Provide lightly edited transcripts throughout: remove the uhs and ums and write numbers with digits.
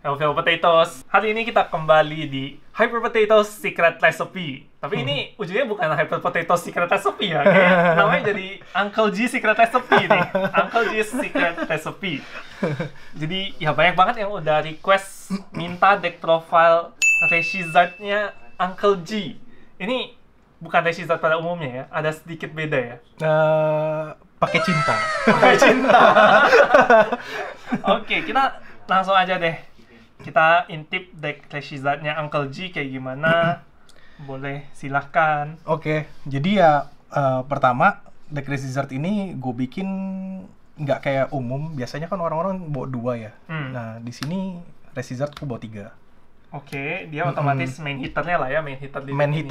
Hello Potatoes. Hari ini kita kembali di Hyper Potatoes Secret Recipe. Tapi ini ujungnya bukan Hyper Potatoes Secret Recipe ya. Kayaknya namanya jadi Uncle G Secret Recipe nih. Uncle G Secret Recipe. Jadi ya banyak banget yang udah request minta deck profile Reshizard-nya Uncle G. Ini bukan Reshizard pada umumnya ya. Ada sedikit beda ya. Pakai cinta. Pakai cinta. Oke, kita langsung aja deh. Kita intip deck Reshizard-nya Uncle G kayak gimana. Boleh, silahkan. Oke, jadi ya pertama deck Reshizard ini gue bikin nggak kayak umum. Biasanya kan orang-orang bawa 2 ya. Nah, di sini Reshizard gue bawa 3. Oke, dia otomatis main hitternya lah ya, main hitter di Main deck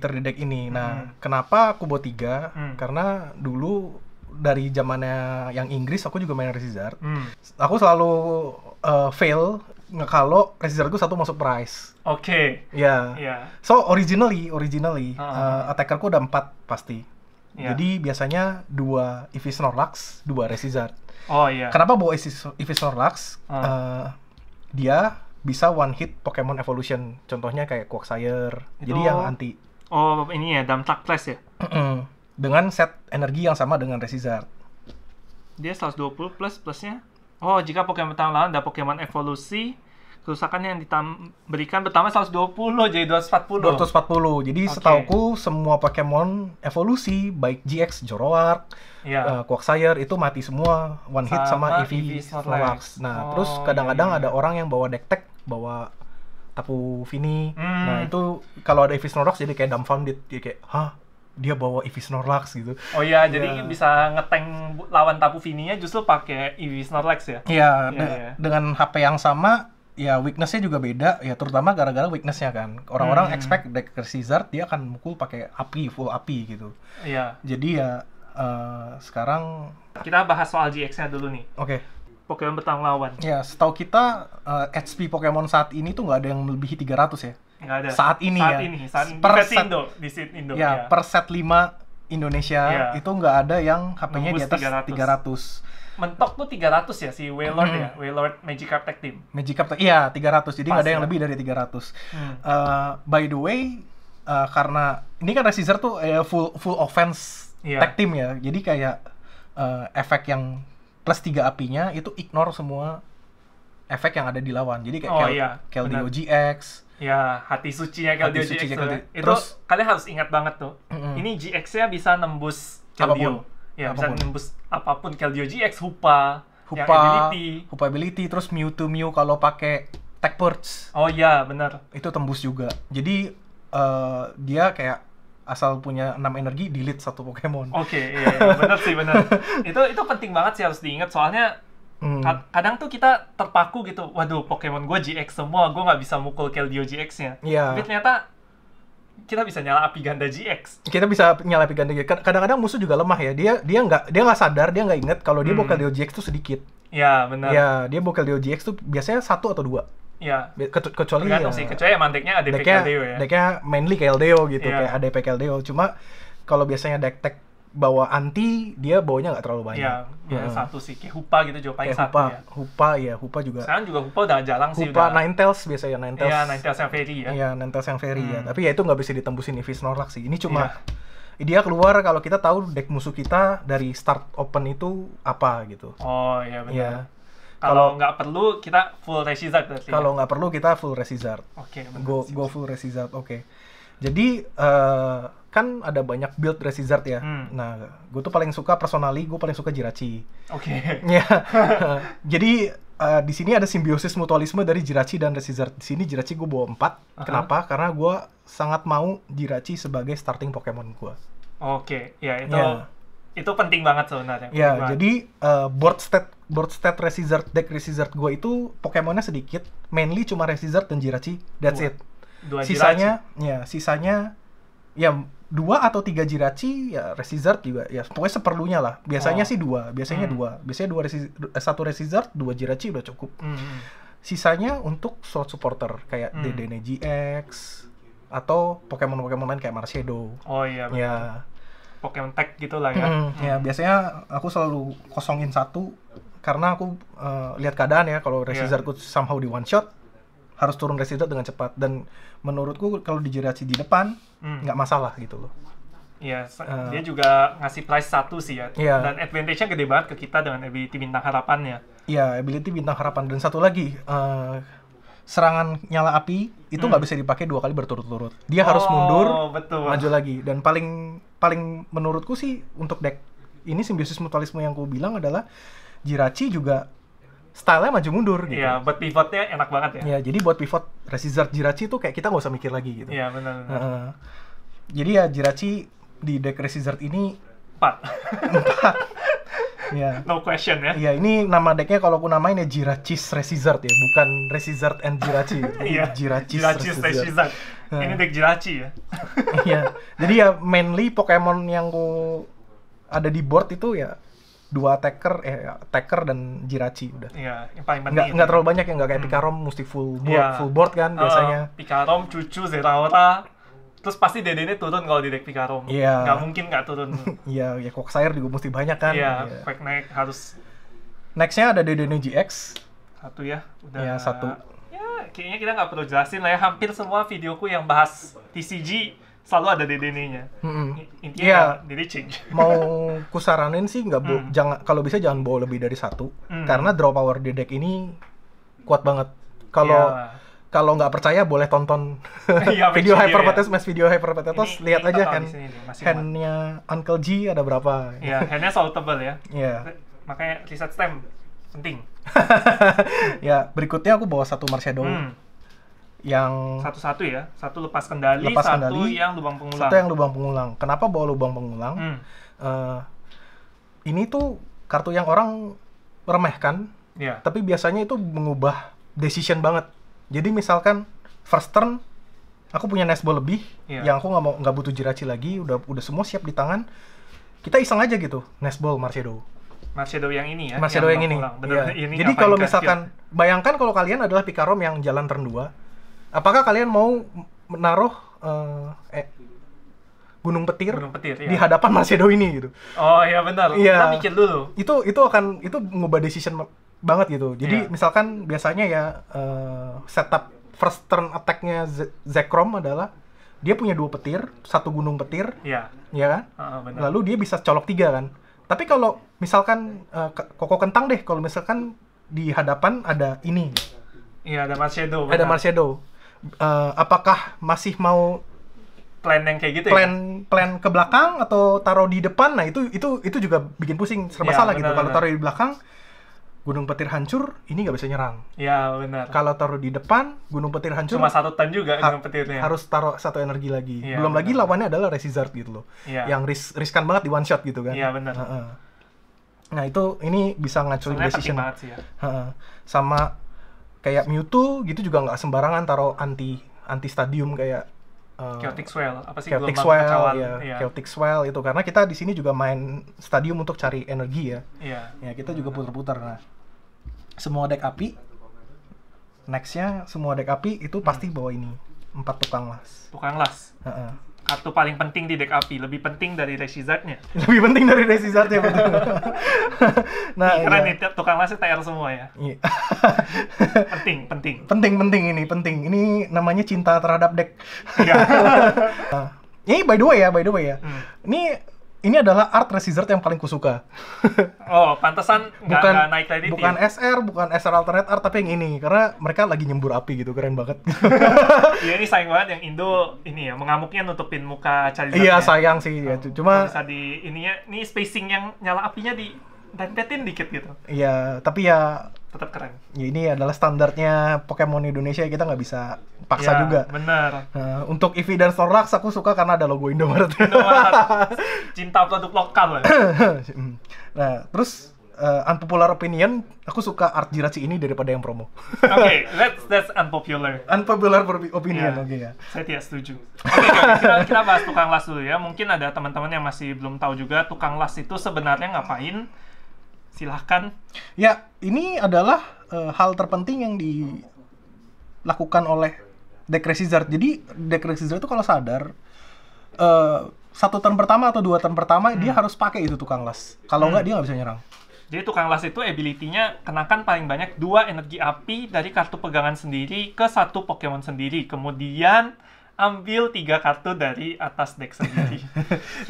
hitter di deck ini. Nah, kenapa aku bawa 3? Karena dulu dari zamannya yang Inggris aku juga main Reshizard. Aku selalu fail kalau Reshizard gue 1 masuk prize. Oke. Ya. Iya. So originally attackerku udah 4 pasti. Iya. Jadi biasanya 2 Eevee Snorlax, 2 Reshizard. Oh iya. Kenapa bawa Eevee Snorlax? Dia bisa one hit Pokemon Evolution. Contohnya kayak Quagsire. Jadi yang anti. Oh, ini ya, Damtak Class ya? Dengan set energi yang sama dengan Reshizard. Dia 120 plusnya. Oh, jika Pokemon lawan ada Pokemon evolusi, kerusakan yang diberikan pertama 120 jadi 240. 240. Jadi setauku semua Pokemon evolusi baik GX, Zoroark, Quagsire itu mati semua one hit sama Eevee Snorlax. Nah, terus kadang-kadang ada orang yang bawa deck tech, bawa Tapu Fini. Nah, itu kalau ada Eevee Snorlax jadi kayak dumbfounded, jadi kayak, "Hah? Dia bawa Eevee Snorlax gitu." Oh iya, jadi bisa ngeteng lawan Tapu Fini-nya justru pakai Eevee Snorlax ya? Iya, dengan HP yang sama, ya weakness-nya juga beda, ya terutama gara-gara weakness-nya kan. Orang-orang expect deck Reshizard dia akan mukul pakai api, full api gitu. Iya. Jadi ya sekarang kita bahas soal GX-nya dulu nih. Oke. Pokemon bertanggung lawan. Ya, setahu kita HP Pokemon saat ini tuh nggak ada yang melebihi 300 ya. Nggak ada. Saat ini per set Indo. Ya, per set 5 Indonesia itu nggak ada yang HP-nya di atas 300. Mentok tuh 300 ya si Wailord ya, Wailord Magikarp Tag Team. Magikarp, iya 300. Jadi nggak ada yang lebih dari 300. By the way, karena ini kan Reshizard tuh full offense tag team ya. Jadi kayak efek yang plus 3 apinya itu ignore semua efek yang ada di lawan. Jadi kayak Keldeo GX. Ya, hati sucinya Keldeo GX tuh. Terus kalian harus ingat banget tuh. Ini GX-nya bisa nembus Keldeo. Ya, bisa nembus apapun. Keldeo GX, Hoopa ability, terus Mewtwo kalau pakai Tech Purge. Oh iya, benar. Itu tembus juga. Jadi dia kayak asal punya 6 energi delete 1 Pokemon. Oke, iya, benar sih, benar. Itu penting banget sih, harus diingat soalnya kadang tuh kita terpaku gitu, waduh Pokemon gue GX semua, gue nggak bisa mukul Keldeo GX-nya. Tapi ternyata kita bisa nyala api ganda GX. Kita bisa nyala api ganda GX. Kadang-kadang musuh juga lemah ya. Dia nggak sadar, dia nggak inget kalau dia bawa Keldeo GX tuh sedikit. Ya benar. Ya, dia bawa Keldeo GX tuh biasanya 1 atau 2. Ya. Kecuali tergantung sih, kecuali emang decknya ADP Keldeo ya. Decknya mainly Keldeo gitu, kayak ADP Keldeo. Cuma kalau biasanya deck tech bawa anti, dia bawanya nggak terlalu banyak. Iya, 1 sih. Kayak Hoopa gitu juga paling 1 ya. Hoopa juga. Sekarang juga Hoopa udah jarang sih. Hoopa Ninetales biasanya, Ninetales. Iya, Ninetales yang Fairy ya. Iya, Ninetales yang Fairy ya. Tapi ya itu nggak bisa ditembusin Eevee Snorlax sih. Ini cuma dia keluar kalau kita tahu deck musuh kita dari start open itu apa gitu. Oh iya benar. Kalau nggak perlu kita full Reshizard berarti. Kalau nggak perlu kita full Reshizard. Oke. Go full Reshizard. Oke. Jadi kan ada banyak build Reshizard ya. Nah, gue tuh paling suka personally, gue paling suka Jirachi. Oke. Ya. Jadi di sini ada simbiosis mutualisme dari Jirachi dan Reshizard. Di sini Jirachi gue bawa 4. Kenapa? Karena gue sangat mau Jirachi sebagai starting Pokemon gue. Oke. Ya itu penting banget sebenarnya. Ya, jadi board stat Reshizard, deck Reshizard gue itu Pokemonnya sedikit, mainly cuma Reshizard dan Jirachi. That's it. Sisanya ya 2 atau 3 Jirachi, ya Reshizard juga ya pokoknya seperlunya lah. Biasanya sih 2, biasanya 1 Reshizard, 2 Jirachi udah cukup. Sisanya untuk slot supporter kayak Dedenne GX atau Pokemon lain kayak Marshadow. Oh iya benar. Ya. Pokemon Tag gitu lah ya. Ya biasanya aku selalu kosongin 1 karena aku lihat keadaan ya, kalau Resizardku somehow di one shot, harus turun Resizard dengan cepat. Dan menurutku kalau di Jirachi di depan, nggak masalah gitu loh. Iya, dia juga ngasih price 1 sih ya. Dan advantage-nya gede banget ke kita dengan ability bintang harapannya. Iya, ability bintang harapan. Dan satu lagi, serangan nyala api itu nggak bisa dipakai 2 kali berturut-turut. Dia harus mundur, maju lagi. Dan paling menurutku sih untuk deck ini simbiosis mutualisme yang ku bilang adalah Jirachi juga style-nya maju mundur gitu. Iya, buat pivotnya enak banget ya. Iya, jadi buat pivot Resizard Jirachi itu kayak kita nggak usah mikir lagi gitu. Iya, benar. Jadi ya Jirachi di deck Resizard ini 4. Ya. No question ya. Iya, ini nama decknya kalau aku namain ya Jirachi's Resizard ya, bukan Resizard and Jirachi. Iya, Jirachi's Resizard. Ini deck Jirachi ya. Iya, jadi ya mainly Pokemon yang ku ada di board itu ya 2 attacker dan Jirachi udah. Iya, yang paling penting. Nggak terlalu banyak ya, nggak kayak Pikarom mesti full board kan biasanya. Pikarom, Cucu, Zeraora, terus pasti DD-nya turun kalau di deck Pikarom. Iya. Nggak mungkin nggak turun. Iya, ya Quagsire juga mesti banyak kan. Iya, Quacknack harus. Next-nya ada DD-nya GX. 1 ya, udah. Ya, 1. Ya, kayaknya kita nggak perlu jelasin lah ya. Hampir semua videoku yang bahas TCG selalu ada DD-nya. Intinya DD change. Mau kusaranin sih jangan, kalau bisa jangan bawa lebih dari 1 karena draw power di deck ini kuat banget. Kalau nggak percaya boleh tonton video Hyper Potatoes, lihat aja handnya Uncle G ada berapa. Iya, handnya solvable ya. Iya. Makanya reset stem penting. Ya, berikutnya aku bawa 1 Marshadow. Yang satu ya, 1 lepas kendali, 1 yang lubang pengulang. 1 yang lubang pengulang. Kenapa bawa lubang pengulang? Ini tuh kartu yang orang remehkan, tapi biasanya itu mengubah decision banget. Jadi misalkan first turn aku punya Nesball lebih, yang aku nggak butuh Jirachi lagi, udah semua siap di tangan, kita iseng aja gitu Nesball Marshadow yang ini ya. Marshadow yang ini. Ini jadi kalau misalkan bayangkan kalau kalian adalah Pikarom yang jalan turn 2, apakah kalian mau menaruh Gunung Petir di hadapan Marshadow ini gitu? Oh iya benar. Kita mikir dulu. Itu mengubah decision banget gitu. Jadi misalkan biasanya ya setup first turn attack-nya Zekrom adalah dia punya 2 petir, 1 gunung petir. Iya kan? Benar. Lalu dia bisa colok 3 kan. Tapi kalau misalkan Koko Kentang deh, kalau misalkan di hadapan ada ini. Iya, ada Marshadow. Ada Marshadow. Apakah masih mau plan yang kayak gitu plan ke belakang atau taruh di depan? Nah, itu juga bikin pusing, serba salah gitu. Kalau taruh di belakang, Gunung Petir hancur, ini nggak bisa nyerang. Iya, benar. Kalau taruh di depan, Gunung Petir hancur. Cuma 1 turn juga Gunung Petirnya. Harus taruh 1 energi lagi. Ya, belum lagi lawannya adalah Resizard gitu loh. Ya. Yang riskan banget di one shot gitu kan. Iya, benar. Nah, ini bisa ngacurin decision. Banget sih ya. Sama kayak Mewtwo gitu juga nggak sembarangan taruh anti stadium kayak Chaotic Swell. Apa sih Chaotic Swell, Chaotic Swell itu karena kita di sini juga main stadium untuk cari energi ya. Iya. Ya, kita juga putar-putar. Nah, semua deck api, next-nya semua deck api itu pasti bawa ini 4 tukang las. Tukang las. Kartu paling penting di deck api, lebih penting dari Resizard-nya. Lebih penting dari Resizard-nya betul. Nah, keren nih tukang lasnya TR semua ya. Iya. penting ini. Ini namanya cinta terhadap deck. Iya. Ini by the way ya. Ini adalah art Resizard yang paling kusuka. Oh, pantesan nggak naik tadi. Bukan SR alternate art, tapi yang ini. Karena mereka lagi nyembur api gitu, keren banget. Iya, ini sayang banget yang Indo ini ya, mengamuknya nutupin muka Charizard. Iya, sayang sih. Ya. Cuma bisa di ininya, ini spacing yang nyala apinya di dentetin dikit gitu. Iya, tapi ya tetap keren. Ya, ini adalah standarnya Pokemon Indonesia, kita nggak bisa paksa juga. Benar. Untuk Eevee dan Snorlax aku suka karena ada logo Indomaret. Cinta produk lokal. Nah, terus unpopular opinion, aku suka art Jirachi ini daripada yang promo. Oke, that's unpopular. Unpopular opinion, oke ya. Saya tidak setuju. Kita bahas tukang las dulu ya. Mungkin ada teman-teman yang masih belum tahu juga tukang las itu sebenarnya ngapain. Silahkan. Ya, ini adalah hal terpenting yang dilakukan oleh deck Resizard. Jadi deck Resizard itu kalau sadar 1 turn pertama atau 2 turn pertama dia harus pakai itu tukang las. Kalau nggak dia nggak bisa nyerang. Jadi tukang las itu ability-nya kenakan paling banyak 2 energi api dari kartu pegangan sendiri ke satu Pokemon sendiri. Kemudian ambil 3 kartu dari atas deck sendiri.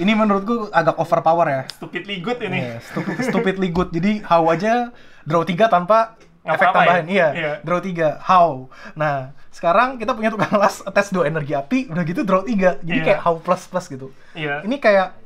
Ini menurutku agak overpower ya. Stupidly good ini. Yeah, stupidly good. Jadi how aja draw 3 tanpa efek tambahan. Iya, draw 3. How. Nah, sekarang kita punya tukang las attach 2 energi api, udah gitu draw 3. Jadi kayak how plus gitu. Iya. Ini kayak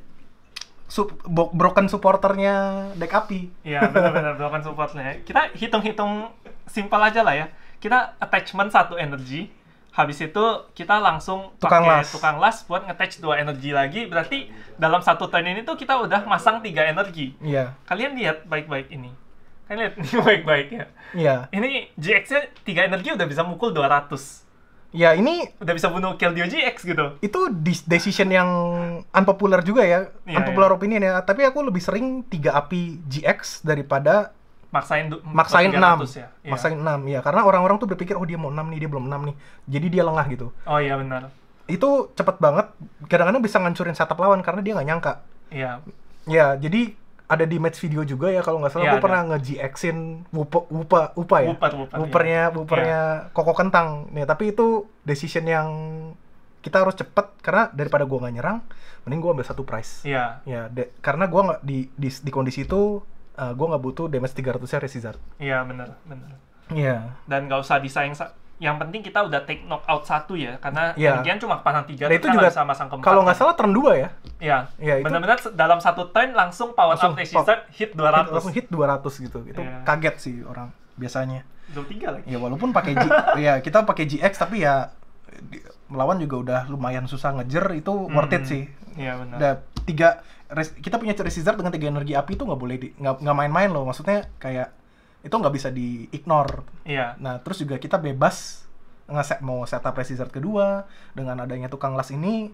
broken supporternya deck api. Iya, benar-benar broken supportnya. Kita hitung-hitung simpel aja lah ya. Kita attachment 1 energi. Habis itu kita langsung pakai tukang las buat nge-attach 2 energi lagi. Berarti dalam satu turn ini tuh kita udah masang 3 energi. Iya. Kalian lihat baik-baik ini. Kalian lihat ini baik-baik ya. Iya. Ini GX-nya 3 energi udah bisa mukul 200. Ya, ini udah bisa bunuh Keldeo GX gitu. Itu decision yang unpopular juga ya. Unpopular opinion ya. Tapi aku lebih sering 3 api GX daripada maksain 6 ya? Maksain 6 ya, karena orang-orang tuh berpikir oh dia mau 6 nih, dia belum 6 nih, jadi dia lengah gitu. Oh iya benar, itu cepet banget, kadang-kadang bisa ngancurin setup lawan karena dia nggak nyangka. Iya ya, jadi ada di match video juga ya kalau nggak salah, aku pernah nge-GX-in Woopernya Koko Kentang nih, tapi itu decision yang kita harus cepet karena daripada gua nggak nyerang, mending gua ambil 1 prize. Iya Karena gua nggak di kondisi itu gue nggak butuh damage 300-nya Resizard. Iya, benar. Iya. Dan nggak usah disayang, yang penting kita udah take knockout 1 ya, karena bagian cuma pasang 3, nah, itu juga sama pasang keempat. Kalau nggak salah turn 2 ya? Iya, benar-benar dalam 1 turn langsung power up Resizard, hit 200. Langsung hit 200 gitu, itu kaget sih orang biasanya. 23 lagi. Ya walaupun pakai kita pakai GX, tapi ya melawan juga udah lumayan susah ngejer, itu worth it sih. Iya benar. Udah 3 kita punya Resizard dengan 3 energi api itu nggak boleh nggak main-main loh, maksudnya kayak itu nggak bisa di-ignore. Iya. Nah, terus juga kita bebas mau setup Resizard kedua dengan adanya tukang las ini,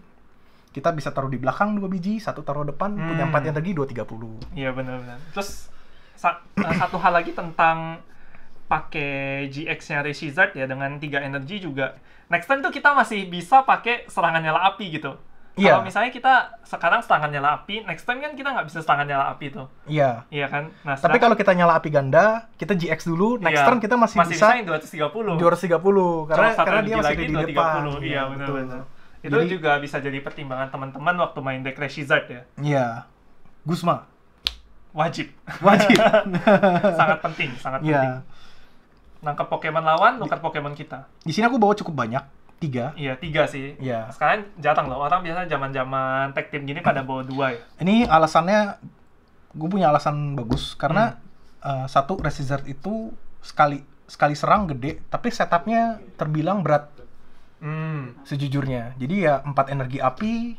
kita bisa taruh di belakang 2 biji, 1 taruh depan, punya 4 energi 230. Iya benar. Terus satu hal lagi tentang pakai GX-nya Resizard ya dengan 3 energi juga. Next time tuh kita masih bisa pakai serangan nyala api gitu. Kalau misalnya kita sekarang serangan nyala api, next time kan kita nggak bisa serangan nyala api tuh. Iya. Iya kan? Nah, tapi kalau kita nyala api ganda, kita GX dulu, next turn kita masih bisa yang 230. Karena dia masih di depan. Iya, benar. Itu juga bisa jadi pertimbangan teman-teman waktu main deck Resizard ya. Iya. Guzma. Wajib. Sangat penting. Nangkap Pokemon lawan, nuker Pokemon kita. Di sini aku bawa cukup banyak. 3. Iya, 3 sih. Iya. Sekarang jarang loh, orang biasanya zaman-zaman tag team gini pada bawa 2 ya. Ini alasannya, gue punya alasan bagus, karena satu, Resizard itu sekali serang gede, tapi setupnya terbilang berat. Sejujurnya. Jadi ya 4 energi api,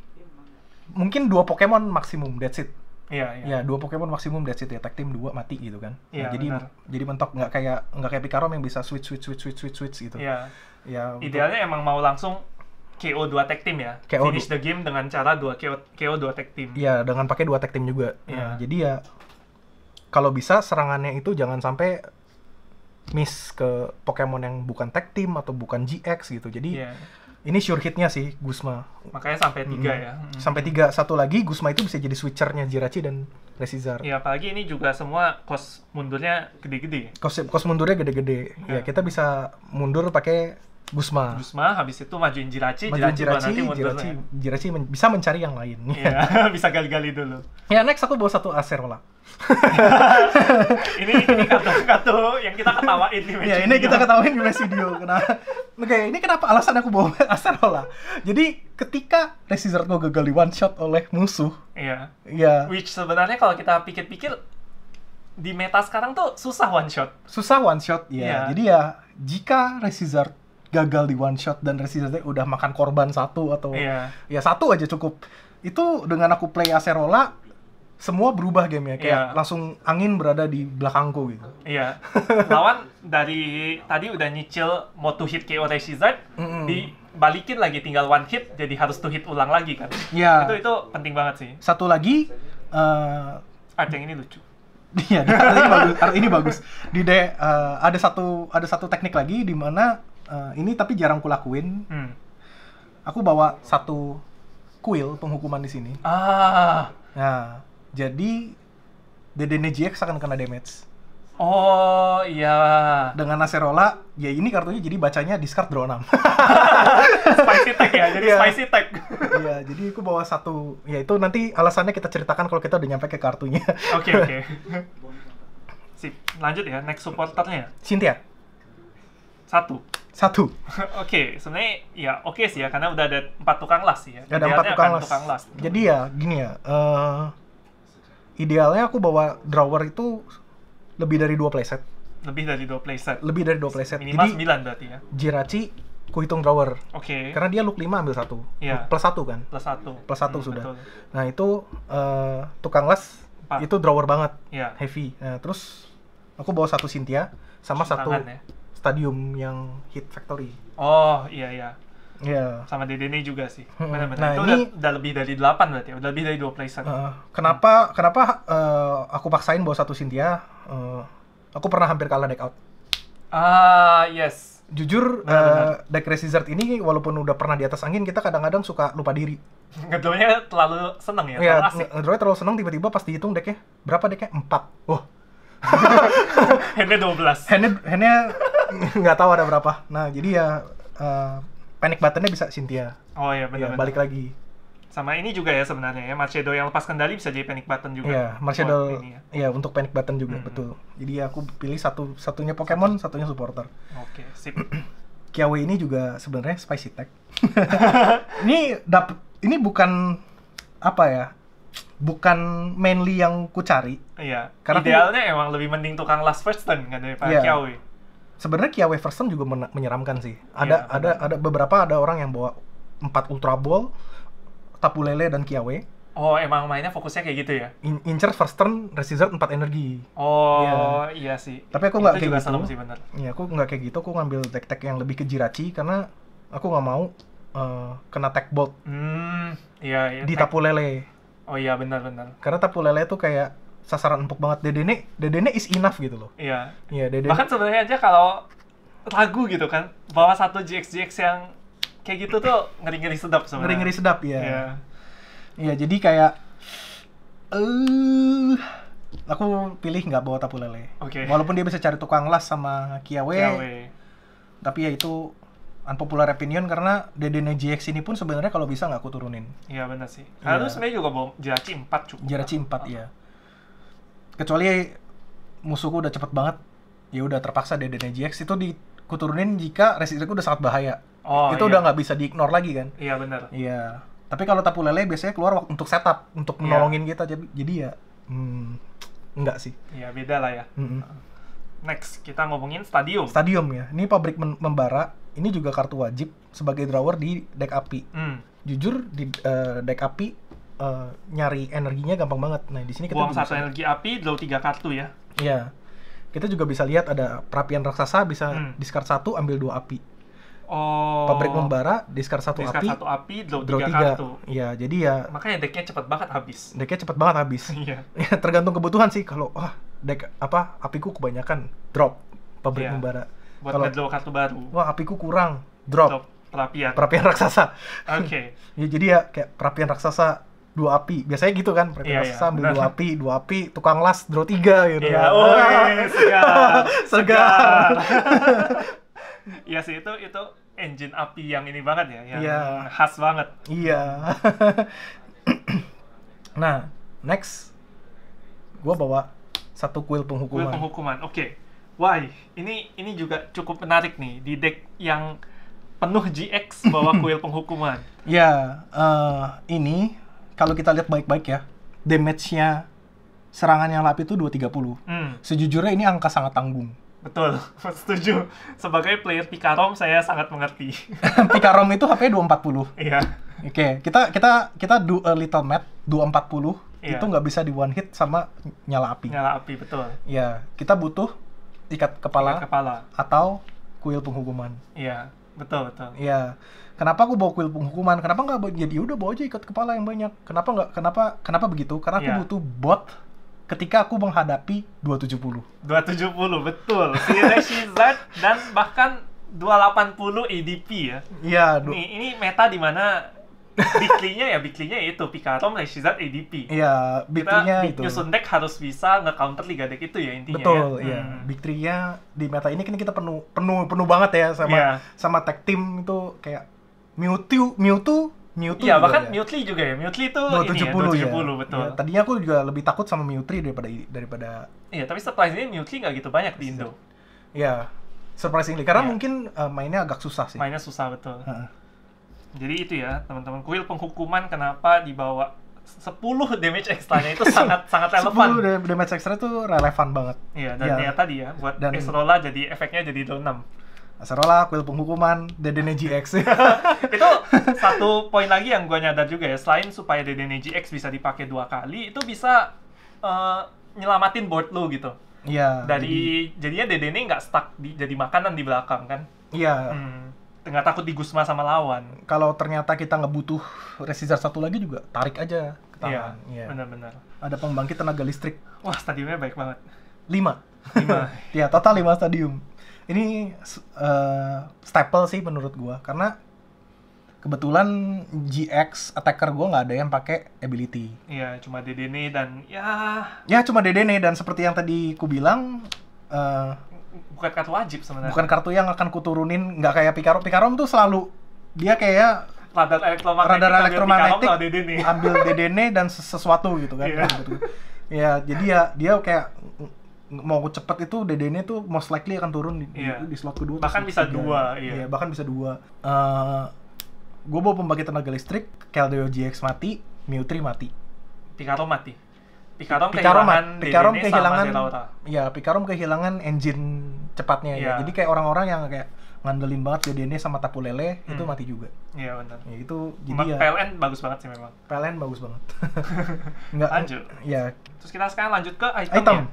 mungkin 2 Pokemon maksimum, that's it. Iya. Ya, 2 Pokemon maksimum, that's it ya. Tag team 2 mati gitu kan. Iya, nah, jadi mentok, nggak kayak Pikarom yang bisa switch gitu. Iya. Ya, idealnya emang mau langsung KO 2 tag team ya. Finish the game dengan cara KO 2 tag team. Iya, dengan pakai 2 tag team juga. Iya. Jadi ya kalau bisa serangannya itu jangan sampai miss ke Pokemon yang bukan tag team atau bukan GX gitu. Jadi ini sure hitnya sih Guzma. Makanya sampai 3 ya. Sampai 3. Satu lagi Guzma itu bisa jadi switchernya Jirachi dan Resizard. Iya, apalagi ini juga semua cost mundurnya gede-gede. Cost mundurnya gede-gede. Ya, kita bisa mundur pakai Guzma, habis itu majuin Jirachi bisa mencari yang lain. Iya, bisa gali-gali dulu. Ya, next aku bawa 1 Acerola. ini kartu yang kita ketawain di match. Ya, ini kita ketawain di match video. Ini kenapa alasan aku bawa Acerola? Jadi, ketika Resizard gue gagal di one shot oleh musuh. Iya. Iya. Which sebenarnya kalau kita pikir-pikir di meta sekarang tuh susah one shot. Ya. Jadi ya, jika Resizard gagal di one shot dan Resizard udah makan korban 1 atau ya 1 aja cukup, itu dengan aku play Acerola semua berubah gamenya, kayak langsung angin berada di belakangku gitu. Iya. Lawan dari tadi udah nyicil mau to hit KO Resizard, dibalikin lagi tinggal one hit, jadi harus to hit ulang lagi kan. Iya. Itu penting banget sih. Satu lagi art yang ini lucu. Iya, art ini bagus. Ada satu teknik lagi di mana ini tapi jarang kulakuin. Aku bawa 1 kuil penghukuman di sini. Nah, jadi Dedenne GX akan kena damage. Oh iya. Dengan Acerola, ya ini kartunya jadi bacanya discard draw 6. Spicy tag ya, jadi spicy tag. Iya, jadi aku bawa satu. Ya itu nanti alasannya kita ceritakan kalau kita udah nyampe ke kartunya. Oke. Sip, lanjut ya, next supporternya. Cynthia. Satu. Oke, sebenarnya ya oke sih ya, karena udah ada 4 tukang las sih ya. ada 4 tukang las. Jadi ya gini ya, idealnya aku bawa drawer itu lebih dari 2 playset. Lebih dari 2 playset. Jadi Minimal 9 berarti ya. Jirachi, ku hitung drawer. Oke. Karena dia look 5 ambil 1. Iya. Plus 1 kan? Plus 1 sudah. Betul. Nah itu tukang las 4. itu drawer banget. Iya. Heavy. Nah terus aku bawa satu Cynthia sama satu ya? Stadium yang Hit Factory. Oh iya. Iya. Sama Dedenne juga sih. Benar-benar. Nah, itu ini udah lebih dari 8 berarti ya. Udah lebih dari 2 playset. Kenapa aku paksain bawa satu Cynthia? Aku pernah hampir kalah deck out. Yes. Jujur, deck Resizard ini walaupun udah pernah di atas angin, kita kadang-kadang suka lupa diri. Ngedrawnya terlalu seneng ya, Iya, terlalu asik. ngedrawnya terlalu seneng, tiba-tiba pas dihitung decknya, berapa decknya? 4. Oh. Handnya 12. Handnya nggak tahu ada berapa. Nah, jadi ya panic buttonnya bisa Cynthia. Oh iya, Ya, benar. balik lagi. Sama ini juga ya sebenarnya ya, Marchedo yang lepas kendali bisa jadi panic button juga. Iya, Marchedo. Ya. Iya, untuk panic button juga, betul. Jadi aku pilih satunya Pokemon, satunya supporter. Oke, sip. Kiawe ini juga sebenarnya spicy tag. Ini bukan apa ya? Bukan mainly yang ku cari. Iya. Karena idealnya emang lebih mending tukang last first turn kan daripada Kiawe. Sebenarnya Kiawe first turn juga menyeramkan sih. Ada beberapa orang yang bawa 4 Ultra Ball, Tapu Lele dan Kiawe. Oh, emang mainnya fokusnya kayak gitu ya? Incer first turn, Resizard 4 energi. Oh, iya sih. Tapi aku nggak kayak gitu. Serem sih, bener. Iya, aku nggak kayak gitu. Aku ngambil deck-deck yang lebih ke Jirachi karena aku nggak mau kena tag bolt Iya. di Tapu Lele. Oh iya, benar. Karena Tapu Lele tuh kayak sasaran empuk banget. Dedenne is enough gitu loh. Iya. Iya, Dedenne. Bahkan sebenarnya aja kalau ragu gitu kan, bawa satu GX yang kayak gitu tuh ngeri-ngeri sedap sebenarnya. Ngeri-ngeri sedap ya. Iya. Iya, jadi kayak aku pilih nggak bawa Tapu Lele. Oke. Walaupun dia bisa cari tukang las sama Kiawe. Tapi ya itu unpopular opinion karena Dedenne GX ini pun sebenarnya kalau bisa nggak aku turunin. Iya, benar sih. Karena lu sebenarnya juga bawa Jirachi 4 cukup. Jirachi 4 ya. Kecuali musuhku udah cepet banget, ya udah terpaksa Dedenne GX itu dikuturunin jika resistku udah sangat bahaya. Itu udah nggak bisa di-ignore lagi kan? Iya, benar. Iya. Tapi kalau Tapu Lele biasanya keluar untuk setup, untuk menolongin kita, jadi ya enggak sih. Iya, beda lah ya. Next, kita ngomongin Stadium. Stadium ya. Ini pabrik membara. Ini juga kartu wajib sebagai drawer di deck api. Jujur di deck api nyari energinya gampang banget. Nah, di sini kita buang satu energi api, draw 3 kartu ya. Iya. Kita juga bisa lihat ada perapian raksasa, bisa discard 1, ambil 2 api. Oh. Pabrik membara, discard 1 api. Discard 1 api, draw 3 kartu. Iya, jadi ya makanya decknya cepet banget habis. Decknya cepet banget habis. Iya. Ya, tergantung kebutuhan sih. Kalau deck apiku kebanyakan, drop pabrik membara. Buat ngedraw kartu baru. Wah, apiku kurang, drop perapian raksasa. Oke. Ya, jadi ya kayak perapian raksasa 2 api. Biasanya gitu kan, perapian raksasa ambil 2 api, tukang las draw 3 gitu. Iya, segar. Iya sih, itu engine api yang ini banget ya, yang khas banget. Iya. Nah, next gua bawa satu kuil penghukuman. Oke. Wah, ini juga cukup menarik nih di deck yang penuh GX bawa kuil penghukuman. Ya, ini kalau kita lihat baik-baik ya, damage-nya serangan yang api itu 230. Sejujurnya ini angka sangat tanggung. Betul, setuju. Sebagai player Picarom, saya sangat mengerti. Picarom itu HP 240. Iya. Oke, kita do a little math, 240 itu nggak bisa di one hit sama nyala api. Nyala api, betul. Iya, kita butuh ikat kepala atau kuil penghukuman. Iya, betul. Iya. Kenapa aku bawa kuil penghukuman? Kenapa nggak jadi udah bawa aja ikat kepala yang banyak? Kenapa begitu? Karena aku butuh bot ketika aku menghadapi 270. 270, betul. Si Resizard dan bahkan 280 ADP ya. Iya. Ini meta di mana Big tree-nya itu Picarom, Reshizard, ADP. Iya, big tree-nya itu. Nyusun deck harus bisa nge-counter 3 deck itu ya intinya. Betul, ya. iya. Big tree-nya di meta ini kan kita penuh banget ya sama tag team itu kayak Mewtwo Iya, bahkan ya. Mewtwo juga ya. Mewtwo itu ini 70 ya, 70 ya. betul. Ya, tadinya aku juga lebih takut sama Mewtwo daripada Iya, tapi surprisingly Mewtwo nggak gitu banyak di Indo. Iya, surprisingly karena mungkin mainnya agak susah sih. Mainnya susah betul. Jadi itu ya, teman-teman. Kuil penghukuman kenapa dibawa 10 damage extra-nya itu sangat relevan. 10 damage extra itu relevan banget. Iya, dan ya tadi ya, buat Acerola jadi efeknya jadi down 6. Acerola, kuil penghukuman, Dedenne GX. Itu satu poin lagi yang gue nyadar juga ya, selain supaya Dedenne GX bisa dipakai 2 kali, itu bisa nyelamatin board lu gitu. Iya. Jadinya Dedenne nggak stuck jadi makanan di belakang kan. Iya. Nggak takut digusma sama lawan. Kalau ternyata kita nggak butuh Resizar satu lagi juga, tarik aja ke tangan. Iya, benar-benar. Ada pembangkit tenaga listrik. Wah, stadiumnya baik banget. 5. Ya, total 5 stadium. Ini staple sih menurut gua, karena kebetulan GX attacker gua nggak ada yang pakai ability. Iya, cuma Dedenne dan ya cuma Dedenne, dan seperti yang tadi ku bilang bukan kartu wajib sebenarnya. Bukan kartu yang akan kuturunin, nggak kayak Picarom. Picarom tuh selalu dia kayak radar elektromagnetik ambil Dedenne dan sesuatu gitu kan. Ya, jadi dia kayak mau cepet itu Dedenne tuh most likely akan turun di slot kedua. Bahkan bisa 2, iya. Bahkan bisa 2. Gue bawa pembangkit tenaga listrik, Keldeo GX mati, Mewtwo mati. Picarom mati. Picarom kehilangan engine cepatnya ya. Jadi kayak orang-orang yang kayak ngandelin banget Dedenne sama Tapu Lele itu mati juga. Iya benar. Ya itu jadi PLN bagus banget sih memang. PLN bagus banget. Lanjut. Ya. Terus kita sekarang lanjut ke item.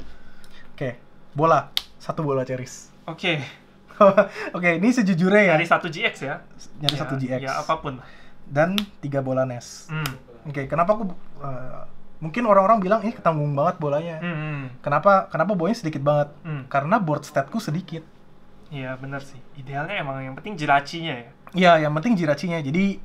Oke, bola. 1 bola Ceris. Oke, ini sejujurnya ya. Nyari 1 GX ya. Nyari 1 GX. Ya, apapun. Dan 3 bola NES. Oke, kenapa aku mungkin orang-orang bilang ini ketanggung banget bolanya. Kenapa bolanya sedikit banget? Karena board statku sedikit. Iya, benar sih. Idealnya emang yang penting jirachinya ya. Iya, yang penting jirachinya. Jadi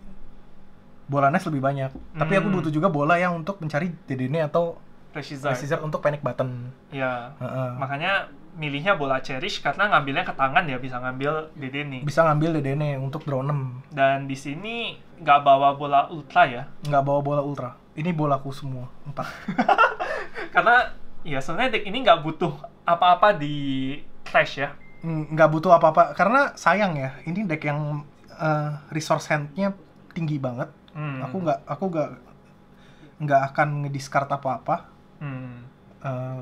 bola NES lebih banyak. Tapi aku butuh juga bola yang untuk mencari Dedenne atau Resizar untuk panic button. Iya. Makanya milihnya bola Cherish karena ngambilnya ke tangan ya, bisa ngambil Dedenne. Bisa ngambil Dedenne untuk draw 6. Dan di sini nggak bawa bola ultra ya? Nggak bawa bola ultra. Ini bolaku semua 4. Karena ya sebenarnya deck ini nggak butuh apa-apa di clash ya. Nggak butuh apa-apa karena sayang ya. Ini deck yang resource hand-nya tinggi banget. Aku nggak akan ngediscard apa-apa.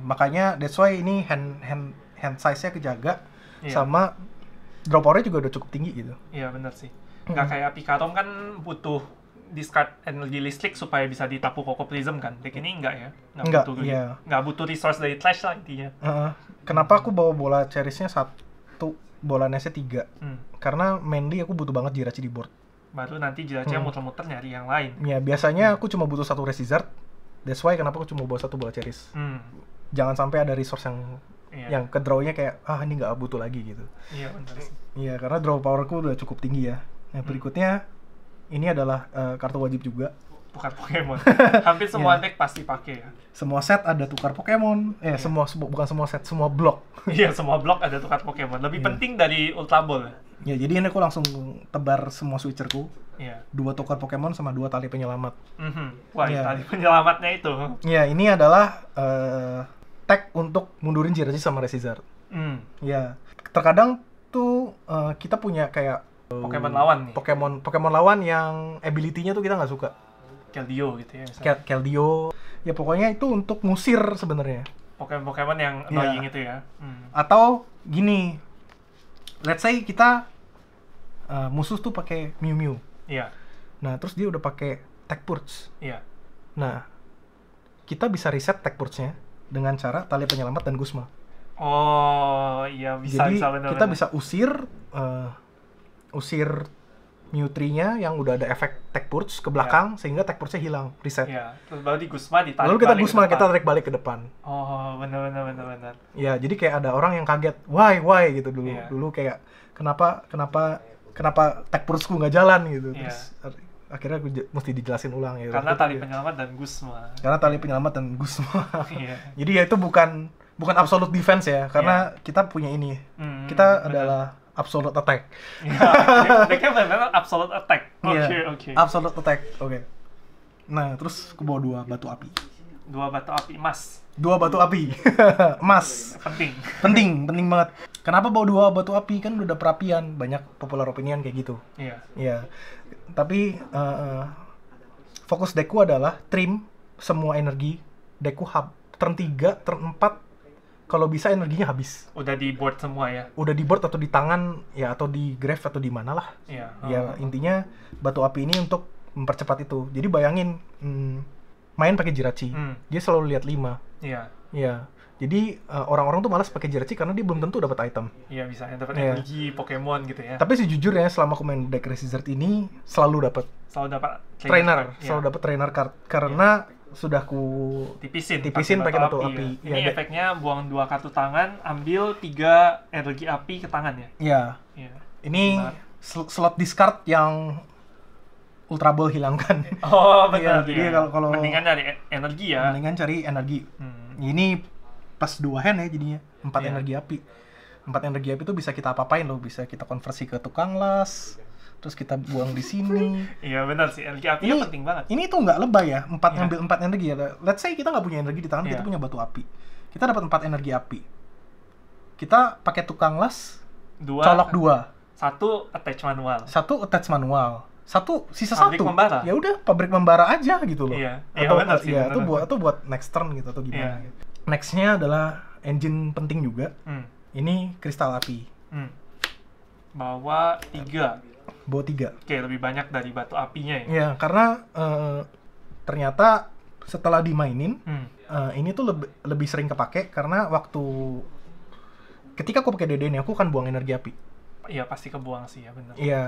Makanya that's why ini hand size-nya kejaga, sama draw power-nya juga udah cukup tinggi gitu. Iya benar sih. Nggak kayak Picarom kan butuh discard energi listrik supaya bisa ditapu Coco Prism kan. Deck ini enggak ya? Nggak butuh resource dari Clash lah intinya. Kenapa aku bawa bola Cherish-nya 1, bola NES-nya 3? Karena mainly aku butuh banget Jirachi di board. Baru nanti Jirachi muter-muter nyari yang lain. Ya biasanya aku cuma butuh 1 Resizard. That's why kenapa aku cuma bawa 1 bola Cherish. Jangan sampai ada resource yang ke draw-nya kayak ini nggak butuh lagi gitu. Iya benar sih. Iya, karena draw power-ku udah cukup tinggi ya. Nah, berikutnya ini adalah kartu wajib juga. Tukar Pokemon. Hampir semua deck pasti pakai ya. Semua set ada tukar Pokemon. Bukan semua set, semua blok. Iya, semua blok ada tukar Pokemon. Lebih penting dari Ultra Ball. Ya, jadi ini aku langsung tebar semua switcherku. Iya. 2 tukar Pokemon sama 2 tali penyelamat. Wah, tali penyelamatnya itu. Iya, ini adalah tag untuk mundurin Jirachi sama Resizar. Ya, terkadang tuh kita punya kayak Pokemon lawan nih. Pokemon lawan yang ability-nya tuh kita nggak suka. Keldeo gitu ya misalnya. Keldeo. Ya pokoknya itu untuk ngusir sebenarnya. Pokemon yang annoying itu ya. Atau gini. Let's say kita musuh tuh pakai Mew. Iya. Nah, terus dia udah pakai Tech Purge. Iya. Nah, kita bisa reset Tech Purge-nya dengan cara tali penyelamat dan Guzma. Oh, iya bisa. Jadi bener-bener. Kita bisa usir Mewtwo-nya yang udah ada efek Tech Purge ke belakang sehingga Tech Purge-nya hilang, reset. Iya, terus baru di Guzma ditarik. Lalu kita Guzma, kita tarik balik ke depan. Oh, benar. Iya, jadi kayak ada orang yang kaget, why gitu dulu. Dulu kayak kenapa Tech Purge-ku nggak jalan gitu. Terus akhirnya mesti dijelasin ulang ya. Karena tali penyelamat dan Guzma. Karena tali penyelamat dan Guzma. Iya. Jadi ya itu bukan absolute defense ya, karena kita punya ini. Kita adalah absolute attack. Iya, mereka benar-benar absolute attack. Oke. Absolute attack. Oke. Nah, terus aku bawa 2 batu api. 2 batu api emas. 2 batu api. Emas. Penting banget. Kenapa bawa 2 batu api? Kan udah perapian, banyak popular opinion kayak gitu. Iya. Iya. Tapi fokus deckku adalah trim semua energi. Deckku turn 3, turn 4 kalau bisa energinya habis. Udah di board semua ya? Udah di board atau di tangan ya, atau di grave atau di mana lah. Iya. Ya intinya batu api ini untuk mempercepat itu. Jadi bayangin main pakai Jirachi, dia selalu lihat 5. Iya. Iya. Jadi orang-orang tuh malas pakai Jirachi karena dia belum tentu dapat item. Iya, bisa dapat energi Pokemon gitu ya. Tapi sejujurnya selama aku main deck Resizard ini selalu dapat trainer, selalu dapat trainer card karena sudah ku tipisin pakai batu api. Ya. Ini efeknya buang 2 kartu tangan, ambil 3 energi api ke tangan ya. Iya. Iya. Ini slot discard yang Ultra Ball hilangkan. Oh, benar. Jadi kalau mendingan cari energi ya. Mendingan cari energi. Ini plus 2 hand ya jadinya. 4 energi api. 4 energi api itu bisa kita apa-apain loh, bisa kita konversi ke tukang las. Terus kita buang di sini. Iya benar sih, energi api ini penting banget. Ini tuh nggak lebay ya, ngambil 4 energi ya. Let's say kita nggak punya energi di tangan, kita punya batu api. Kita dapat 4 energi api. Kita pakai tukang las, colok 2. 1 attach manual. 1 attach manual. 1 sisa pabrik 1. Membara. Ya udah, pabrik membara aja gitu loh. Iya. Atau benar sih. Iya, atau buat next turn gitu atau gimana gitu. Next-nya adalah engine penting juga. Ini kristal api. Bawa 3. Bawa 3. Oke, lebih banyak dari batu apinya ya? Iya, karena ternyata setelah dimainin, ini tuh lebih sering kepake karena ketika aku pakai DD ini, aku kan buang energi api. Iya, pasti kebuang sih ya, benar. Iya,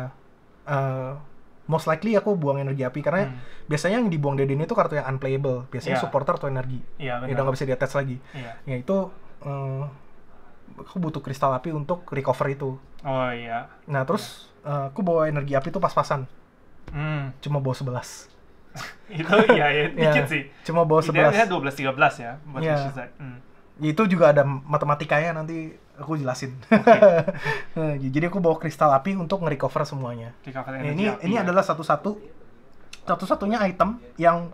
most likely aku buang energi api karena biasanya yang dibuang DD ini tuh kartu yang unplayable, biasanya supporter atau energi. Iya, benar. Ya udah nggak bisa di-attach lagi. Iya. Ya itu aku butuh kristal api untuk recover itu. Oh iya. Nah terus aku bawa energi api tuh pas-pasan. Cuma bawa 11. Itu ya dikit sih. Cuma bawa 11. Idealnya 12-13 ya buat Resizard. Itu juga ada matematikanya, nanti aku jelasin. Okay. Jadi aku bawa kristal api untuk nge-recover semuanya. Ini adalah satu-satunya item yang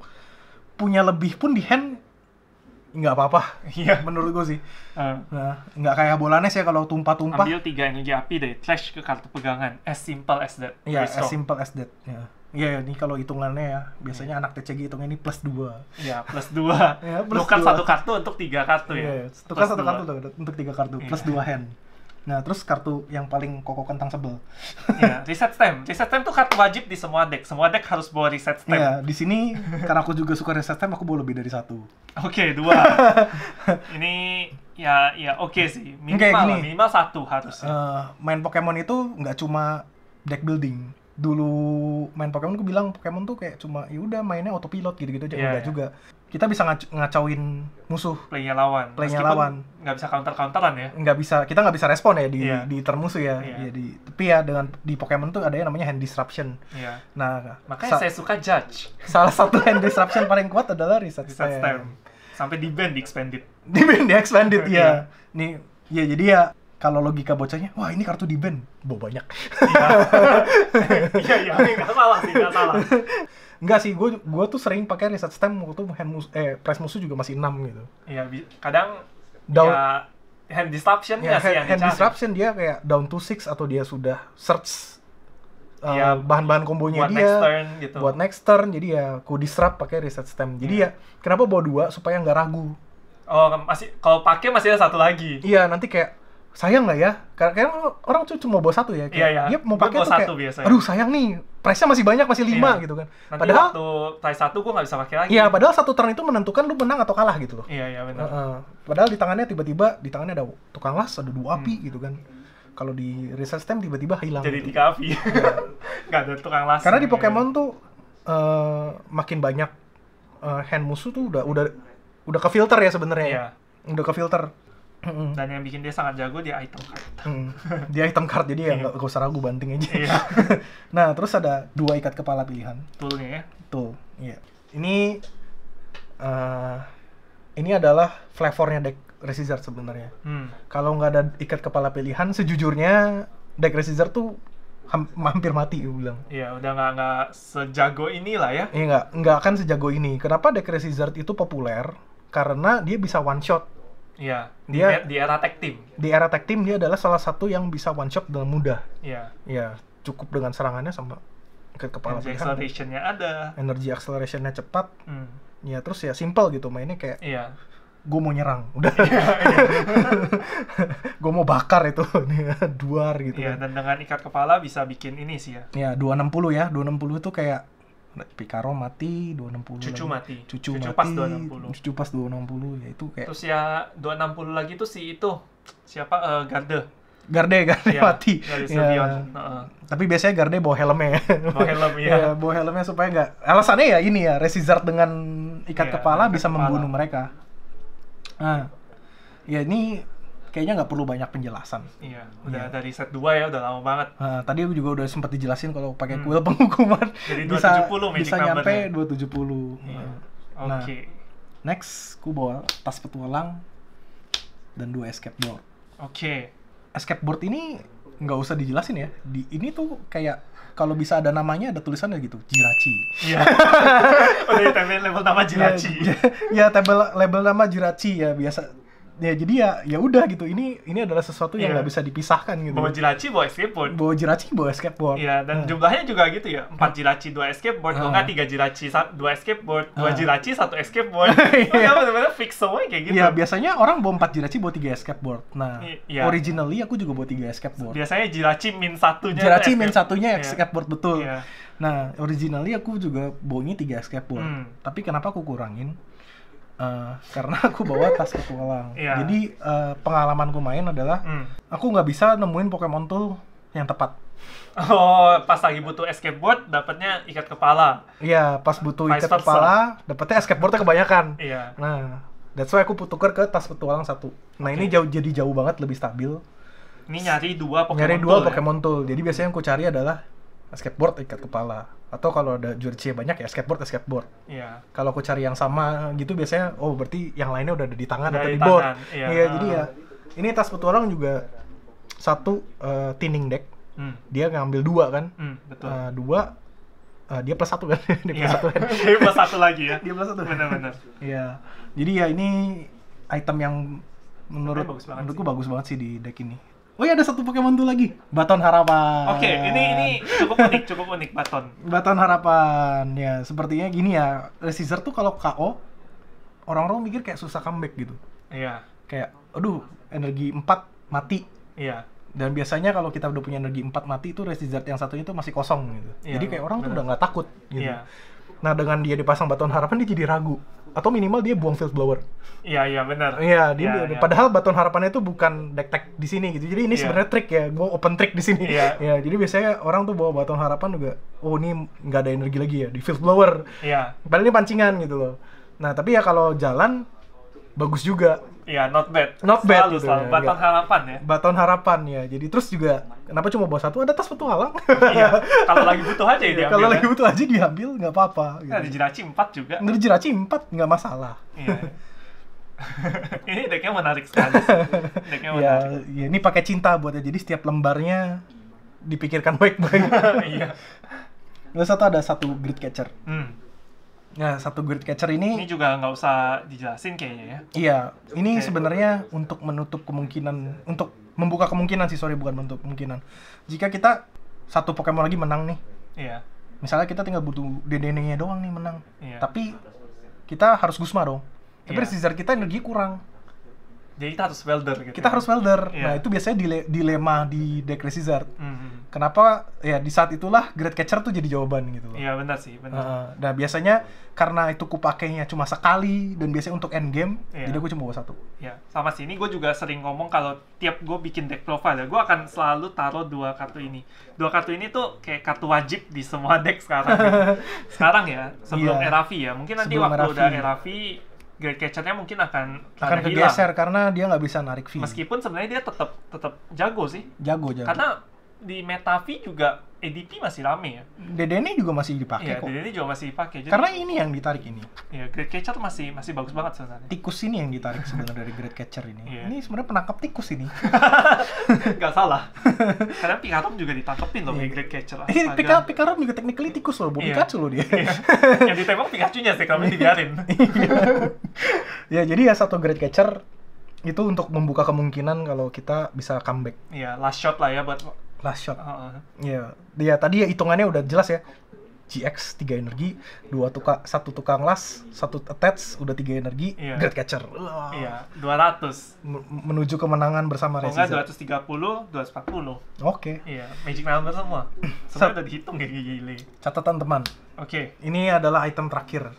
punya lebih pun di hand nggak apa-apa. Iya. Menurut gue sih. Nah, nggak kayak Bolanes ya kalau tumpah-tumpah. Ambil 3 energi api deh, clash ke kartu pegangan. As simple as that. Iya, as simple as that. Iya, ini kalau hitungannya ya, biasanya anak TCG hitungnya ini plus 2. Iya, plus 2. Tukar 1 kartu untuk 3 kartu ya. Tukar 1 kartu untuk 3 kartu, plus 2 hand. Nah, terus kartu yang paling koko kentang sebel. Iya, reset stamp. Reset stamp tuh kartu wajib di semua deck. Semua deck harus bawa reset stamp. Iya, di sini karena aku juga suka reset stamp, aku bawa lebih dari 1. Oke, 2. Ini ya oke sih. Minimal 1 harusnya. Main Pokemon itu nggak cuma deck building. Dulu main Pokemon aku bilang Pokemon tuh kayak cuma ya udah mainnya autopilot gitu-gitu aja. Enggak juga. Kita bisa ngacauin musuh. Playnya lawan. Nggak bisa counter-counteran ya. Kita nggak bisa respon ya di turn musuh ya. Tapi ya di Pokemon tuh ada yang namanya hand disruption. Iya. Nah, makanya saya suka Judge. Salah satu hand disruption paling kuat adalah reset stamp. Sampai di band di expanded. Di expanded ya. Nih, ya jadi ya kalau logika bocahnya, wah ini kartu di band, bawa banyak. Iya, nggak salah sih, nggak salah. Enggak sih, gue tuh sering pakai reset stamp waktu press musuh juga masih 6 gitu. Iya, kadang ya hand disruption ya sih yang hand disruption dia kayak down to 6 atau dia sudah search bahan-bahan kombonya buat dia next turn, gitu. Buat next turn, jadi ya ku disrupt pakai reset stamp. Jadi ya kenapa bawa 2 supaya nggak ragu. Oh, kalau pakai masih ada 1 lagi. Iya, nanti kayak sayang nggak ya? Karena orang tuh cuma bawa 1 ya. Iya. Dia mau pakai tuh kayak, biasanya. Aduh sayang nih, price-nya masih banyak, masih 5 gitu kan. Nanti padahal waktu price 1 gue nggak bisa pakai lagi. Iya, padahal 1 turn itu menentukan lu menang atau kalah gitu loh. Iya benar. Padahal di tangannya tiba-tiba ada tukang las, ada 2 api gitu kan. Kalau di reset stamp tiba-tiba hilang. Jadi gitu. 3 api. Nggak ada tukang las. Karena di Pokemon tuh makin banyak hand musuh tuh udah ke filter ya sebenarnya. Iya. Udah ke filter. Dan yang bikin dia sangat jago dia item card. Dia item card, jadi ya nggak usah ragu, banting aja. Iya. Nah, terus ada 2 ikat kepala pilihan. Toolnya ya. Tuh, iya. Ini adalah flavornya deck Resizard sebenarnya. Kalau nggak ada ikat kepala pilihan, sejujurnya deck Resizard tuh hampir mati, gue bilang. Iya, udah nggak sejago inilah ya. Iya, nggak akan sejago ini. Kenapa deck Resizard itu populer? Karena dia bisa one shot. Iya, Dia di era tag team. Di era tag team dia adalah salah satu yang bisa one shot dengan mudah. Iya. Ya, cukup dengan serangannya sama ikat kepala Energy pilihan. acceleration-nya ada. Energy acceleration-nya cepat. Ya, terus ya simple gitu mainnya, kayak Iya. gue mau nyerang, udah. Gue mau bakar itu, duar gitu. Iya, kan. dan dengan ikat kepala bisa bikin ini sih ya. Ya, 260 ya. 260 itu kayak Picaro mati, 260 Cucu lagi. mati. Cucu mati. Pas 260. Cucu pas 260, ya itu kayak Terus ya 260 lagi tuh si itu siapa Garde. Garde Iya, mati. Garde Ya. Sylveon. Tapi biasanya Garde bawa helmnya. Bawa helm ya. Ya, bawa helmnya supaya nggak. Alasannya ya ini ya, Resizard dengan ikat Iya, kepala ikat bisa kepala. membunuh mereka. Nah, ya ini kayaknya nggak perlu banyak penjelasan. Iya, udah Iya. dari set 2 ya, udah lama banget. Nah, tadi aku juga udah sempat dijelasin kalau pakai kuil penghukuman Jadi bisa 270 magic bisa nyampe number-nya. 270. Iya. Nah, Oke. next ku bawa tas petualang dan 2 escape board. Oke. Escape board ini nggak usah dijelasin ya. Ini tuh kayak kalau bisa ada namanya, ada tulisannya gitu, Jirachi. Iya. Udah ditempelin label nama Jirachi. Ya, label nama Jirachi ya biasa. Ya jadi ya udah gitu. Ini adalah sesuatu yang Iya. nggak bisa dipisahkan gitu. Bawa Jirachi, bawa escape board. Bawa Jirachi, bawa escape board. Iya, dan jumlahnya juga gitu ya. 4 Jirachi, 2 escape board. Kalau nggak 3 Jirachi, 2 escape board. 2 Jirachi, 1 escape board. Udah bener-bener fix semua kayak gitu. Iya, biasanya orang bawa 4 Jirachi, bawa 3 escape board. Nah, Iya. originally aku juga bawa 3 escape board. Biasanya Jirachi min satunya. Jirachi tuh min escape. satunya Iya. escape board, betul. Iya. Nah, originally aku juga bawanya 3 escape board. Tapi kenapa aku kurangin? Karena aku bawa tas petualang. Iya. Jadi pengalamanku main adalah aku nggak bisa nemuin Pokemon tool yang tepat. Oh, pas lagi butuh escape board, dapatnya ikat kepala. Iya, pas butuh Vice ikat versa. kepala, dapetnya escape boardnya kebanyakan. Iya. Nah, that's why aku tuker ke tas petualang 1. Nah, ini jadi jauh banget lebih stabil. Ini nyari 2 Pokemon Nyari 2 tool, Pokemon tool. Jadi biasanya yang aku cari adalah escape board, ikat kepala. Atau kalau ada Jirachi banyak ya escape board. Iya. Kalau aku cari yang sama gitu biasanya, oh berarti yang lainnya udah ada di tangan Udah atau di di board. tangan, iya. Iya, jadi ya ini tas petualang juga satu thinning deck. Dia ngambil 2 kan. Betul. 2 dia plus 1 kan. Dia plus 1 kan. Dia plus 1 lagi ya. Dia plus 1. Benar-benar. Iya. Jadi ya ini item yang menurutku sih. bagus banget sih di deck ini. Oh iya, ada satu Pokemon tuh lagi, Baton Harapan. Oke, ini cukup unik Baton. Baton Harapan. Ya, sepertinya gini ya. Resizard tuh kalau KO orang-orang mikir kayak susah comeback gitu. Iya. Kayak aduh, energi 4 mati. Iya. Dan biasanya kalau kita udah punya energi 4 mati itu Resizard yang satunya itu masih kosong gitu. Iya, Jadi kayak orang tuh bener. udah nggak takut gitu. Iya. Nah, dengan dia dipasang Baton Harapan dia jadi ragu. Atau minimal dia buang Field Blower. Iya, benar. Iya, Iya. padahal Baton Harapannya itu bukan deck tag di sini gitu. Jadi ini Iya. sebenarnya trik ya, gue open trick di sini. Iya. Ya, jadi biasanya orang tuh bawa Baton Harapan juga, oh ini nggak ada energi lagi ya di Field Blower. Iya. Padahal ini pancingan gitu loh. Nah, tapi ya kalau jalan bagus juga. Iya, not bad. Not bad gitu Selalu ya, Baton enggak. Harapan ya. Baton Harapan ya. Jadi terus juga kenapa cuma bawa 1? Ada tas petualang. Iya. Kalau lagi butuh aja ya diambil. Kalau ya. lagi butuh aja diambil, nggak apa-apa. Nah, di Gitu. Jirachi 4 juga. Ngerti Jirachi 4 nggak masalah. Iya. Ini decknya menarik sekali. Decknya Ya, menarik. ya, ini pakai cinta buatnya. Jadi setiap lembarnya dipikirkan baik-baik. Iya. Terus ada satu grid catcher. Nah, satu grid catcher Ini ini, juga nggak usah dijelasin kayaknya ya. iya, ini Oke. sebenarnya untuk menutup kemungkinan, untuk membuka kemungkinan sih, sorry, bukan menutup kemungkinan. Jika kita satu Pokemon lagi menang nih, Iya. misalnya kita tinggal butuh DDN-nya doang nih menang, Iya. tapi kita harus Gusma dong. Tapi Iya. Resizard kita energi kurang. Jadi kita harus welder gitu. Kita harus welder. Iya. Nah, itu biasanya dilema di deck Resizard. Mhm. Kenapa? Ya di saat itulah Great Catcher tuh jadi jawaban gitu loh. Iya, benar sih, benar. Nah, biasanya karena itu kupakainya cuma sekali dan biasanya untuk end game, Iya. jadi gue cuma bawa 1. Ya, sama sini gue juga sering ngomong kalau tiap gue bikin deck profile ya, gue akan selalu taruh 2 kartu ini. 2 kartu ini tuh kayak kartu wajib di semua deck sekarang. Gitu. Sekarang ya, sebelum Iya. era V ya. Mungkin nanti Sebelum waktu era V. udah era V, Great Catcher-nya mungkin akan kegeser karena dia nggak bisa narik V. Meskipun sebenarnya dia tetap jago sih. Jago. Karena di meta V juga ADP masih rame ya. DDN juga masih dipakai kok. DDN juga masih dipakai. Karena ini yang ditarik ini. Iya, Great Catcher masih bagus banget sebenarnya. Tikus ini yang ditarik sebenarnya dari Great Catcher ini. Ini sebenarnya penangkap tikus ini. Gak salah. Karena Pikarom juga ditangkepin loh di Great Catcher. Pikarom juga technically tikus loh, Pikachu loh dia. Yang ditembak Pikachu-nya sih kalau dibiarin. Ya, jadi ya satu Great Catcher itu untuk membuka kemungkinan kalau kita bisa comeback. Iya, last shot lah ya buat last shot. Iya, dia tadi ya hitungannya udah jelas ya. GX 3 energi, 1 tukang las, 1 attach, udah 3 energi, Great Catcher. Iya, 200. Menuju kemenangan bersama Resizard. Enggak 230, 240. Oke. Iya, magic number semua. Semua udah dihitung kayak gini. Catatan teman. Oke. Ini adalah item terakhir.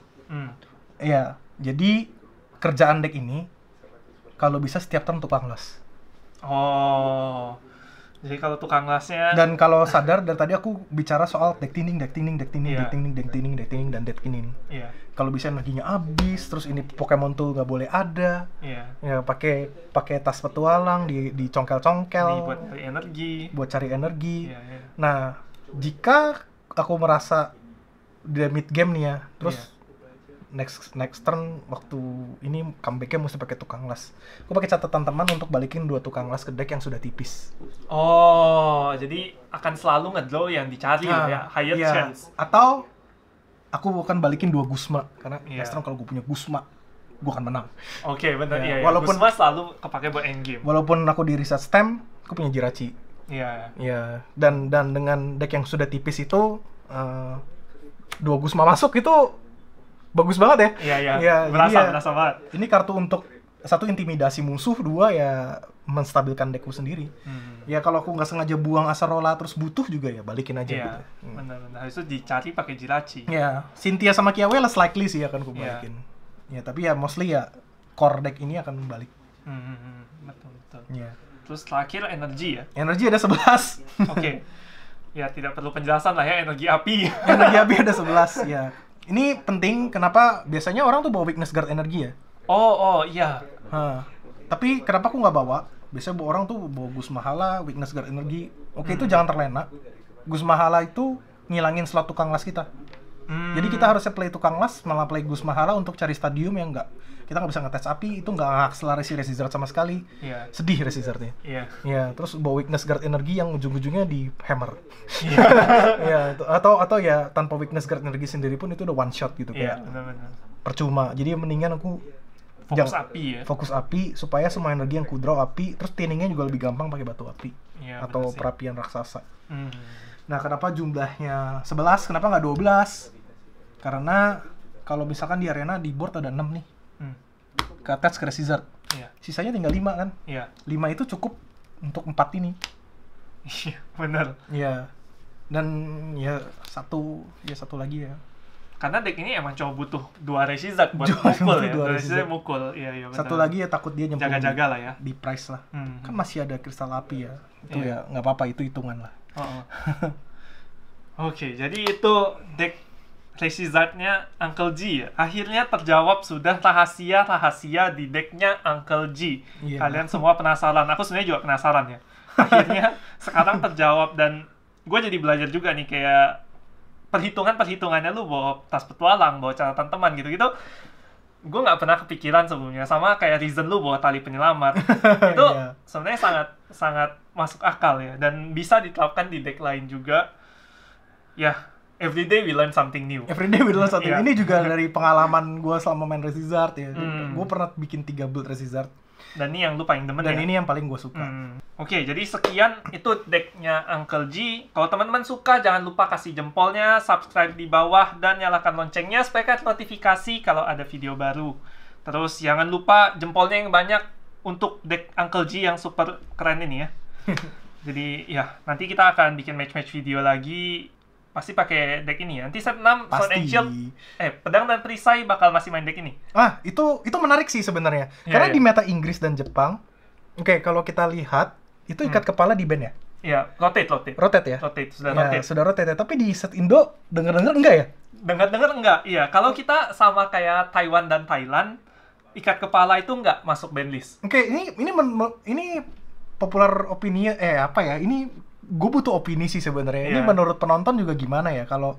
Iya, jadi kerjaan deck ini kalau bisa setiap turn tukang las. Oh. Jadi kalau tukang lasnya dan kalau sadar dari tadi aku bicara soal deck thinning, dan deck thinning. Iya. Kalau bisa energinya habis, terus ini Pokemon tuh nggak boleh ada. Iya. Ya pakai tas petualang dicongkel-congkel. Buat cari energi. Iya. Nah, jika aku merasa di mid game nih ya, terus next turn waktu ini comeback-nya mesti pakai tukang las. Aku pakai catatan teman untuk balikin 2 tukang las ke deck yang sudah tipis. Oh, jadi akan selalu ngedraw yang dicari ya, higher chance. Atau aku akan balikin 2 Guzma karena next turn kalau gue punya Guzma, gue akan menang. Oke, benar ya. Walaupun Guzma selalu kepake buat endgame. Walaupun aku di reset stem, aku punya Jirachi. Iya. Iya, dan dengan deck yang sudah tipis itu 2 Guzma masuk itu bagus banget ya. Iya. Berasa banget. Ini kartu untuk 1 intimidasi musuh, 2 ya menstabilkan deckku sendiri. Ya kalau aku nggak sengaja buang Acerola terus butuh juga ya balikin aja gitu. Benar. Itu dicari pakai Jirachi. Ya, Cynthia sama Kiawe less likely sih akan aku balikin. Ya, tapi ya mostly ya core deck ini akan balik. Betul. Ya. Terus terakhir energi ya. Energi ada 11. Oke. Ya tidak perlu penjelasan lah ya, energi api. Energi api ada 11 ya. Ini penting, kenapa biasanya orang tuh bawa weakness guard energi ya? Oh iya. Tapi kenapa aku nggak bawa? Biasanya orang tuh bawa Gus Mahala, weakness guard energi. Oke, itu jangan terlena. Gus Mahala itu ngilangin slot tukang las kita. Jadi kita harusnya play tukang las, malah play Gus Mahala untuk cari stadium yang kita nggak bisa ngetes api, itu nggak akselerasi Resizard sama sekali. Sedih Resizardnya. Ya, terus bawa weakness guard energi yang ujung-ujungnya di hammer. Ya, atau ya tanpa weakness guard energi sendiri pun itu udah one shot gitu kayak. Benar. Percuma. Jadi mendingan aku fokus api supaya semua energi yang ku draw api, terus thinningnya juga lebih gampang pakai batu api atau perapian raksasa. Nah, kenapa jumlahnya 11? Kenapa nggak 12? Karena kalau misalkan di arena di board ada 6 nih. Ke attach ke Resizard. Sisanya tinggal 5 kan? 5 itu cukup untuk 4 ini. Iya, benar. Iya. Dan ya satu lagi ya. Karena deck ini emang cuma butuh 2 Resizard buat mukul ya. 2 Resizard mukul. Iya, benar. Satu lagi ya takut dia nyemplung. Jaga-jaga lah ya. Di price lah. Kan masih ada kristal api ya. Itu ya nggak apa-apa, itu hitungan lah. Oke, jadi itu deck Resizard-nya Uncle G ya. Akhirnya terjawab sudah rahasia di decknya Uncle G. Kalian semua penasaran. Aku sebenarnya juga penasaran ya. Akhirnya sekarang terjawab, dan gue jadi belajar juga nih kayak perhitungannya lu bawa tas petualang, bawa catatan teman gitu-gitu. Gue nggak pernah kepikiran sebelumnya. Sama kayak reason lu bawa tali penyelamat. Itu sebenarnya sangat masuk akal ya, dan bisa diterapkan di deck lain juga. Ya, every day we learn something new. Ini juga dari pengalaman gue selama main Resizard ya. Gue pernah bikin 3 build Resizard. Dan ini yang lu paling demen Dan ini yang paling gue suka. Oke, jadi sekian itu decknya Uncle G. Kalau teman-teman suka, jangan lupa kasih jempolnya, subscribe di bawah, dan nyalakan loncengnya supaya kalian notifikasi kalau ada video baru. Terus jangan lupa jempolnya yang banyak untuk deck Uncle G yang super keren ini ya. Jadi ya, nanti kita akan bikin match-match video lagi. Pasti pakai deck ini ya. Nanti set 6 Sword and Shield, pedang dan perisai bakal masih main deck ini. Itu menarik sih sebenarnya. Karena di meta Inggris dan Jepang, kalau kita lihat itu ikat kepala di band ya. Iya, rotate ya. Sudah rotate. Tapi di set Indo denger enggak ya? Dengar enggak. Iya, kalau kita sama kayak Taiwan dan Thailand, ikat kepala itu nggak masuk ban list. Oke, ini popular opini apa ya? Ini gue butuh opini sih sebenarnya. Ini menurut penonton juga gimana ya? Kalau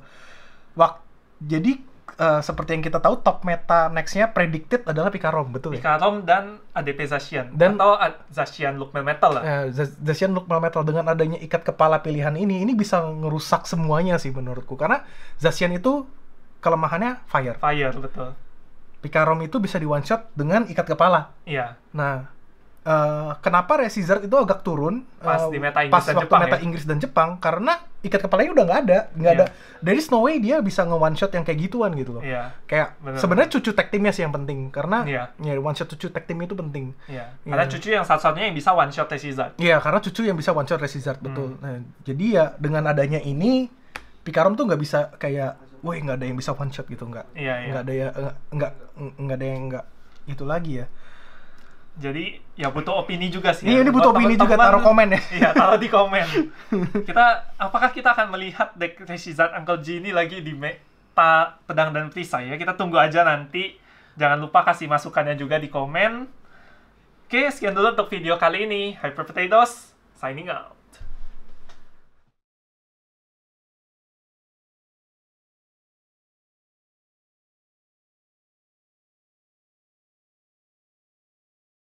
jadi seperti yang kita tahu top meta next-nya predicted adalah Picarom, betul ya? Picarom dan ADP Zacian atau Zacian Look Metal lah. Zacian Look Metal dengan adanya ikat kepala pilihan ini bisa ngerusak semuanya sih menurutku. Karena Zacian itu kelemahannya fire. Fire, betul. Picarom itu bisa di one shot dengan ikat kepala. Iya. Nah, kenapa Resizard itu agak turun pas di meta Inggris dan waktu Jepang, meta Inggris dan Jepang, karena ikat kepalanya udah nggak ada. There is no way dia bisa nge one shot yang kayak gituan gitu loh. Kayak sebenarnya cucu tag teamnya sih yang penting, karena one shot cucu tag team itu penting. Karena cucu yang satu-satunya yang bisa one shot Resizard. Iya, karena cucu yang bisa one shot Resizard, betul. Nah, jadi ya dengan adanya ini Picarom tuh nggak bisa kayak, woi nggak ada yang bisa one shot gitu, nggak ada ya, nggak ada yang nggak itu lagi ya. Jadi ya butuh opini juga sih. Iya, ini butuh opini juga, taruh komen ya. Iya, taruh di komen. Apakah kita akan melihat deck Resizard Uncle G ini lagi di meta pedang dan perisai ya? Kita tunggu aja nanti. Jangan lupa kasih masukannya juga di komen. Oke, sekian dulu untuk video kali ini. Hyper Potatoes, signing out.